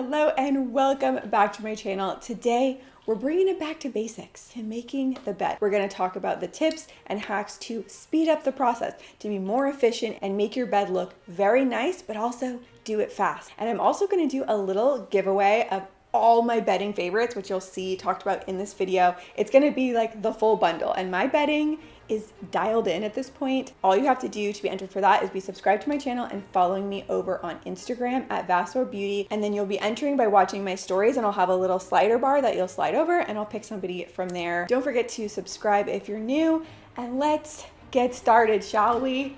Hello and welcome back to my channel. Today, we're bringing it back to basics, to making the bed. We're gonna talk about the tips and hacks to speed up the process, to be more efficient and make your bed look very nice, but also do it fast. And I'm also gonna do a little giveaway of all my bedding favorites, which you'll see talked about in this video. It's gonna be like the full bundle, and my bedding is dialed in at this point. All you have to do to be entered for that is be subscribed to my channel and following me over on Instagram at @VassorBeauty. And then you'll be entering by watching my stories, and I'll have a little slider bar that you'll slide over and I'll pick somebody from there. Don't forget to subscribe if you're new, and let's get started, shall we?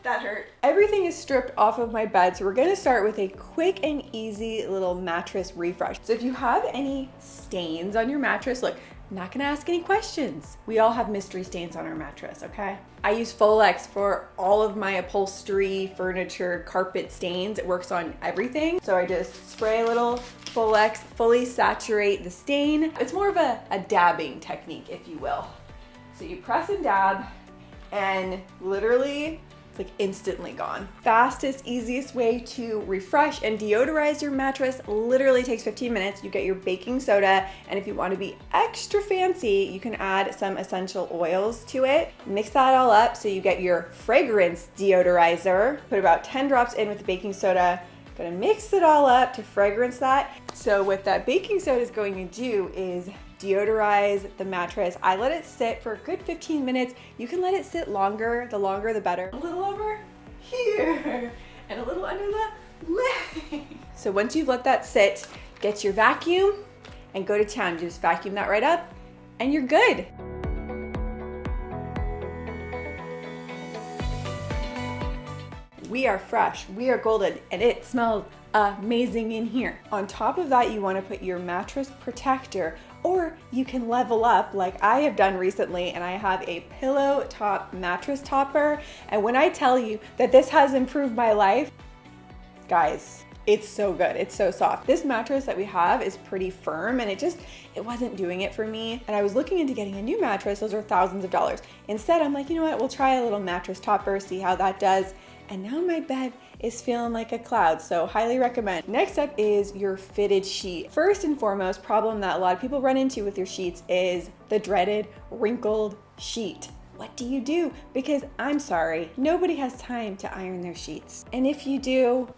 That hurt. Everything is stripped off of my bed, so we're gonna start with a quick and easy little mattress refresh. So if you have any stains on your mattress, look, I'm not gonna ask any questions. We all have mystery stains on our mattress, okay? I use Folex for all of my upholstery, furniture, carpet stains. It works on everything. So I just spray a little Folex, fully saturate the stain. It's more of a dabbing technique, if you will. So you press and dab, and literally, it's like instantly gone. Fastest, easiest way to refresh and deodorize your mattress literally takes 15 minutes. You get your baking soda, and if you want to be extra fancy, you can add some essential oils to it. Mix that all up so you get your fragrance deodorizer. Put about 10 drops in with the baking soda. Gonna mix it all up to fragrance that. So what that baking soda is going to do is deodorize the mattress. I let it sit for a good 15 minutes. You can let it sit longer the better. A little over here and a little under the leg. So once you've let that sit, get your vacuum and go to town. You just vacuum that right up and you're good. We are fresh, we are golden, and it smells amazing in here. On top of that, you want to put your mattress protector, or you can level up like I have done recently, and I have a pillow top mattress topper. And when I tell you that this has improved my life, guys, it's so good. It's so soft. This mattress that we have is pretty firm, and it wasn't doing it for me. And I was looking into getting a new mattress. Those are thousands of dollars. Instead, I'm like, you know what? We'll try a little mattress topper, see how that does. And now my bed is feeling like a cloud, so highly recommend. Next up is your fitted sheet. First and foremost, problem that a lot of people run into with your sheets is the dreaded wrinkled sheet. What do you do? Because I'm sorry, nobody has time to iron their sheets. And if you do,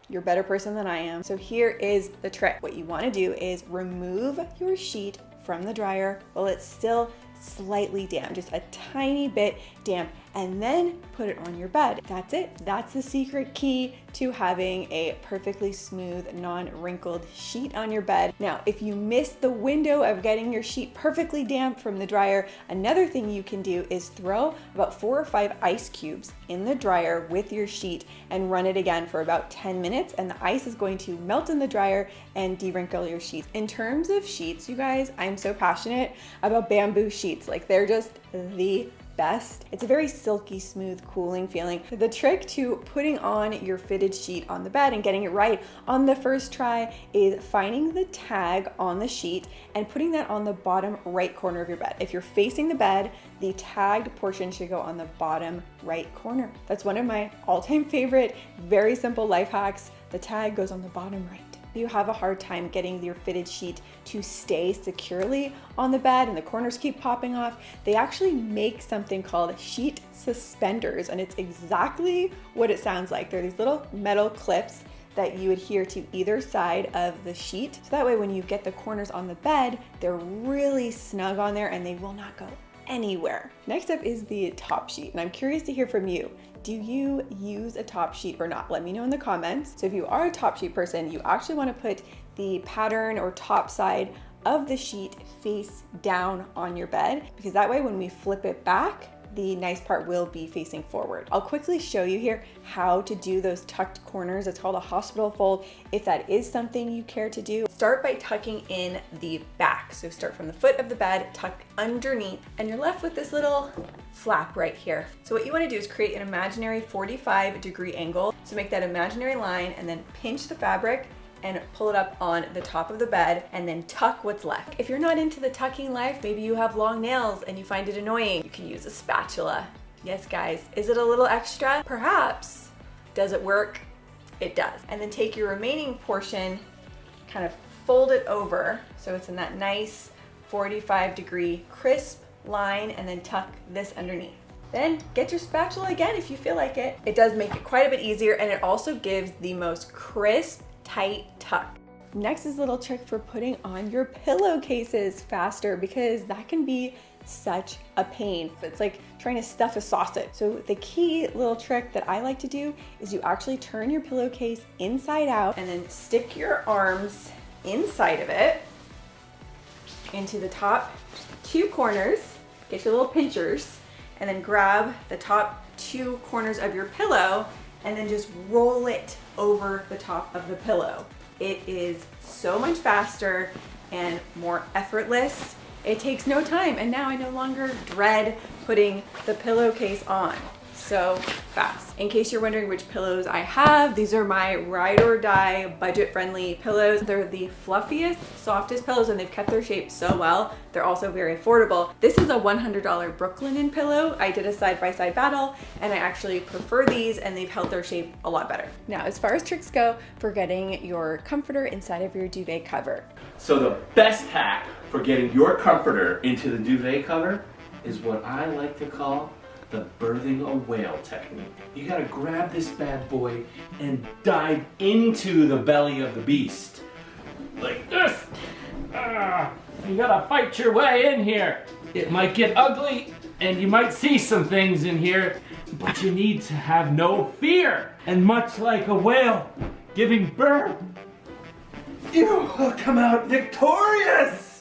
you're a better person than I am. So here is the trick. What you wanna do is remove your sheet from the dryer while it's still slightly damp, just a tiny bit damp, and then put it on your bed. That's it. That's the secret key to having a perfectly smooth, non-wrinkled sheet on your bed. Now, if you miss the window of getting your sheet perfectly damp from the dryer, another thing you can do is throw about 4 or 5 ice cubes in the dryer with your sheet and run it again for about 10 minutes, and the ice is going to melt in the dryer and de-wrinkle your sheets. In terms of sheets, you guys, I'm so passionate about bamboo sheets. Like, they're just the best. It's a very silky, smooth, cooling feeling. The trick to putting on your fitted sheet on the bed and getting it right on the first try is finding the tag on the sheet and putting that on the bottom right corner of your bed. If you're facing the bed, the tagged portion should go on the bottom right corner. That's one of my all-time favorite, very simple life hacks. The tag goes on the bottom right. You have a hard time getting your fitted sheet to stay securely on the bed and the corners keep popping off, they actually make something called sheet suspenders, and it's exactly what it sounds like. They're these little metal clips that you adhere to either side of the sheet. So that way when you get the corners on the bed, they're really snug on there and they will not go anywhere. Next up is the top sheet, and I'm curious to hear from you. Do you use a top sheet or not? Let me know in the comments. So if you are a top sheet person, you actually want to put the pattern or top side of the sheet face down on your bed, because that way when we flip it back, the nice part will be facing forward. I'll quickly show you here how to do those tucked corners. It's called a hospital fold. If that is something you care to do, start by tucking in the back. So start from the foot of the bed, tuck underneath, and you're left with this little flap right here. So what you want to do is create an imaginary 45-degree angle. So make that imaginary line and then pinch the fabric and pull it up on the top of the bed and then tuck what's left. If you're not into the tucking life, maybe you have long nails and you find it annoying, you can use a spatula Yes, guys, is it a little extra? Perhaps. Does it work? It does. And then take your remaining portion, kind of fold it over so it's in that nice 45-degree crisp line, and then tuck this underneath. Then get your spatula again if you feel like it. It does make it quite a bit easier, and it also gives the most crisp, tight tuck. Next is a little trick for putting on your pillowcases faster, because that can be such a pain. It's like trying to stuff a sausage. So the key little trick that I like to do is you actually turn your pillowcase inside out and then stick your arms inside of it into the top 2 corners, get your little pinchers, and then grab the top 2 corners of your pillow and then just roll it over the top of the pillow. It is so much faster and more effortless. It takes no time, and now I no longer dread putting the pillowcase on. So fast. In case you're wondering which pillows I have, these are my ride or die budget-friendly pillows. They're the fluffiest, softest pillows, and they've kept their shape so well. They're also very affordable. This is a $100 Brooklinen pillow. I did a side-by-side battle, and I actually prefer these, and they've held their shape a lot better. Now, as far as tricks go for getting your comforter inside of your duvet cover. So the best hack for getting your comforter into the duvet cover is what I like to call the birthing a whale technique. You gotta grab this bad boy and dive into the belly of the beast. Like this. You gotta fight your way in here. It might get ugly and you might see some things in here, but you need to have no fear. And much like a whale giving birth, you will come out victorious.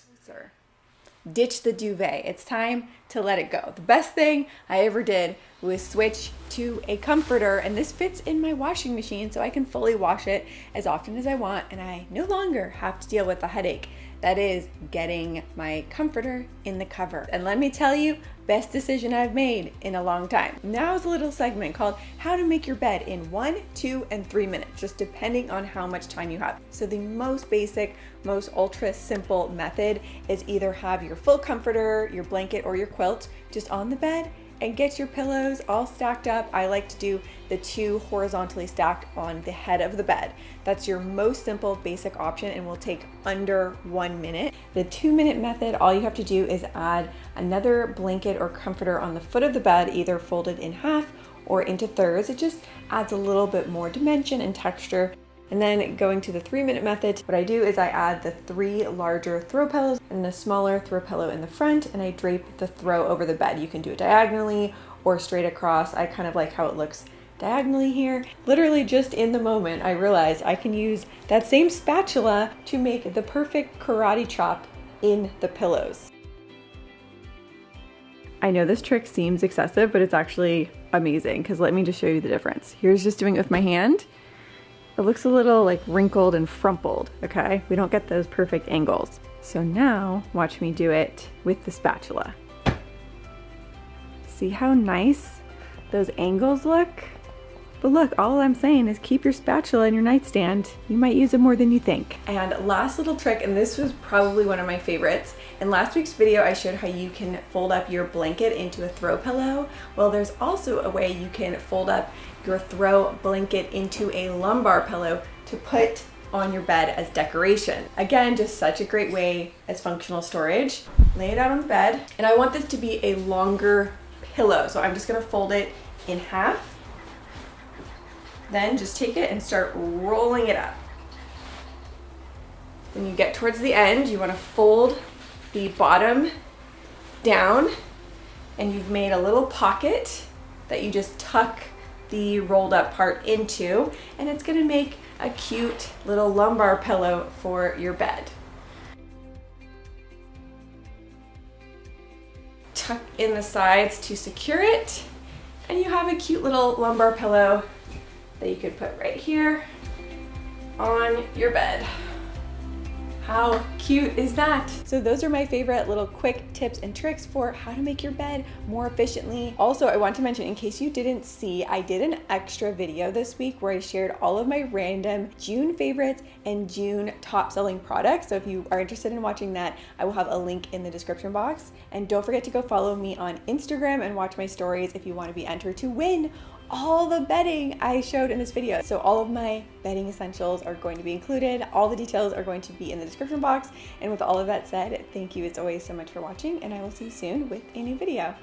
Ditch the duvet. It's time to let it go. The best thing I ever did was switch to a comforter, and this fits in my washing machine so I can fully wash it as often as I want, and I no longer have to deal with the headache that is getting my comforter in the cover. And let me tell you, best decision I've made in a long time. Now is a little segment called how to make your bed in 1, 2, and 3 minutes, just depending on how much time you have. So the most basic, most ultra simple method is either have your full comforter, your blanket, or your quilt just on the bed, and get your pillows all stacked up. I like to do the 2 horizontally stacked on the head of the bed. That's your most simple basic option and will take under 1 minute. The 2-minute method, all you have to do is add another blanket or comforter on the foot of the bed, either folded in half or into thirds. It just adds a little bit more dimension and texture. And then going to the 3-minute method, what I do is I add the 3 larger throw pillows and a smaller throw pillow in the front, and I drape the throw over the bed. You can do it diagonally or straight across. I kind of like how it looks diagonally here. Literally just in the moment, I realized I can use that same spatula to make the perfect karate chop in the pillows. I know this trick seems excessive, but it's actually amazing, because let me just show you the difference. Here's just doing it with my hand. It looks a little like wrinkled and frumpled, okay? We don't get those perfect angles. So now watch me do it with the spatula. See how nice those angles look? But look, all I'm saying is keep your spatula in your nightstand. You might use it more than you think. And last little trick, and this was probably one of my favorites. In last week's video, I showed how you can fold up your blanket into a throw pillow. Well, there's also a way you can fold up your throw blanket into a lumbar pillow to put on your bed as decoration. Again, just such a great way as functional storage. Lay it out on the bed, and I want this to be a longer pillow, so I'm just gonna fold it in half. Then just take it and start rolling it up. When you get towards the end, you want to fold the bottom down, and you've made a little pocket that you just tuck the rolled up part into, and it's going to make a cute little lumbar pillow for your bed. Tuck in the sides to secure it, and you have a cute little lumbar pillow that you could put right here on your bed. How cute is that? So those are my favorite little quick tips and tricks for how to make your bed more efficiently. Also, I want to mention, in case you didn't see, I did an extra video this week where I shared all of my random June favorites and June top selling products. So if you are interested in watching that, I will have a link in the description box. And don't forget to go follow me on Instagram and watch my stories if you want to be entered to win all the bedding I showed in this video. So all of my bedding essentials are going to be included. All the details are going to be in the description box. And with all of that said, thank you as always so much for watching, and I will see you soon with a new video.